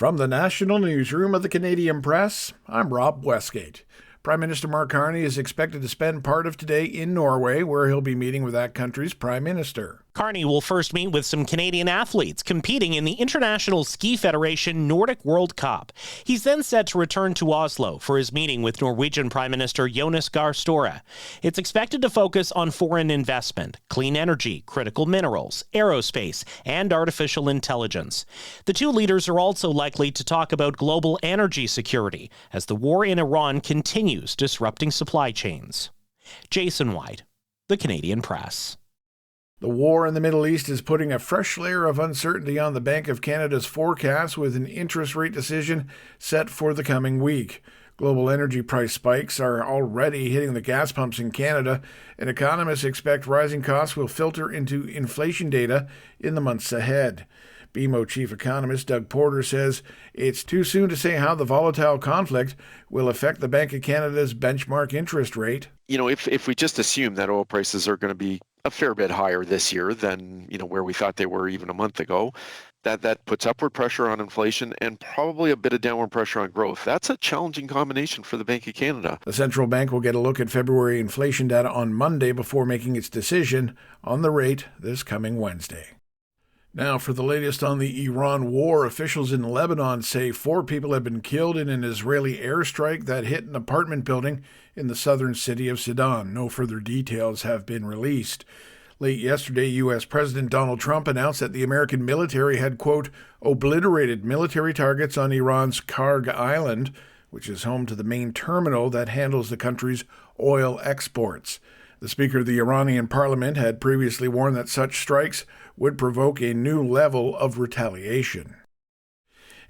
From the National Newsroom of the Canadian Press, I'm Rob Westgate. Prime Minister Mark Carney is expected to spend part of today in Norway, where he'll be meeting with that country's Prime Minister. Carney will first meet with some Canadian athletes competing in the International Ski Federation Nordic World Cup. He's then set to return to Oslo for his meeting with Norwegian Prime Minister Jonas Gahr Støre. It's expected to focus on foreign investment, clean energy, critical minerals, aerospace, and artificial intelligence. The two leaders are also likely to talk about global energy security as the war in Iran continues disrupting supply chains. Jason White, the Canadian Press. The war in the Middle East is putting a fresh layer of uncertainty on the Bank of Canada's forecast, with an interest rate decision set for the coming week. Global energy price spikes are already hitting the gas pumps in Canada, and economists expect rising costs will filter into inflation data in the months ahead. BMO chief economist Doug Porter says it's too soon to say how the volatile conflict will affect the Bank of Canada's benchmark interest rate. If we just assume that oil prices are going to be a fair bit higher this year than, where we thought they were even a month ago, that puts upward pressure on inflation and probably a bit of downward pressure on growth. That's a challenging combination for the Bank of Canada. The central bank will get a look at February inflation data on Monday before making its decision on the rate this coming Wednesday. Now, for the latest on the Iran war, officials in Lebanon say 4 people have been killed in an Israeli airstrike that hit an apartment building in the southern city of Sidon. No further details have been released. Late yesterday, U.S. President Donald Trump announced that the American military had, quote, obliterated military targets on Iran's Karg Island, which is home to the main terminal that handles the country's oil exports. The Speaker of the Iranian parliament had previously warned that such strikes would provoke a new level of retaliation.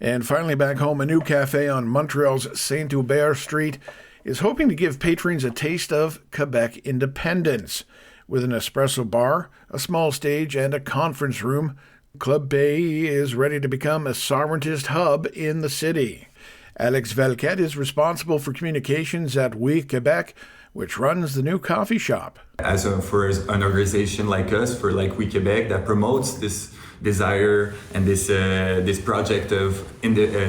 And finally, back home, a new cafe on Montreal's Saint-Hubert Street is hoping to give patrons a taste of Quebec independence. With an espresso bar, a small stage, and a conference room, Club Pays is ready to become a sovereigntist hub in the city. Alex Velquette is responsible for communications at Oui Quebec, which runs the new coffee shop. For an organization like us, for like Oui Quebec, that promotes this desire and this project of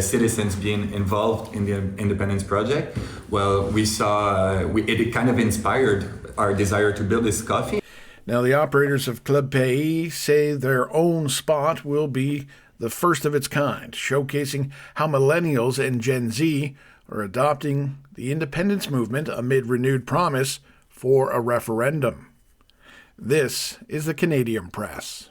citizens being involved in the independence project, well, we saw it kind of inspired our desire to build this coffee. Now, the operators of Club Pays say their own spot will be the first of its kind, showcasing how millennials and Gen Z are adopting the independence movement amid renewed promise for a referendum. This is the Canadian Press.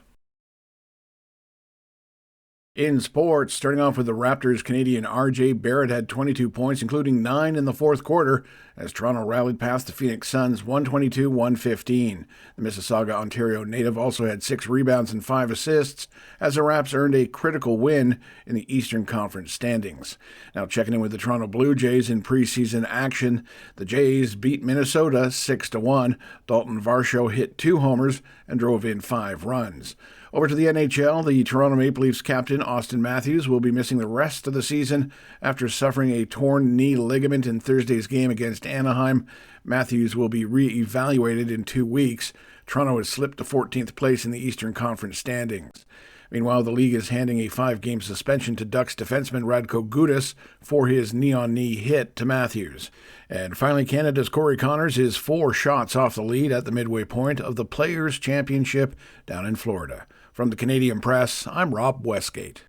In sports, starting off with the Raptors, Canadian R.J. Barrett had 22 points, including 9 in the fourth quarter, as Toronto rallied past the Phoenix Suns 122-115. The Mississauga, Ontario native also had 6 rebounds and 5 assists, as the Raps earned a critical win in the Eastern Conference standings. Now checking in with the Toronto Blue Jays in preseason action, the Jays beat Minnesota 6-1. Dalton Varsho hit 2 homers and drove in 5 runs. Over to the NHL, the Toronto Maple Leafs captain Auston Matthews will be missing the rest of the season after suffering a torn knee ligament in Thursday's game against Anaheim. Matthews will be re-evaluated in 2 weeks. Toronto has slipped to 14th place in the Eastern Conference standings. Meanwhile, the league is handing a 5-game suspension to Ducks defenseman Radko Gudas for his knee-on-knee hit to Matthews. And finally, Canada's Corey Connors is 4 shots off the lead at the midway point of the Players' Championship down in Florida. From the Canadian Press, I'm Rob Westgate.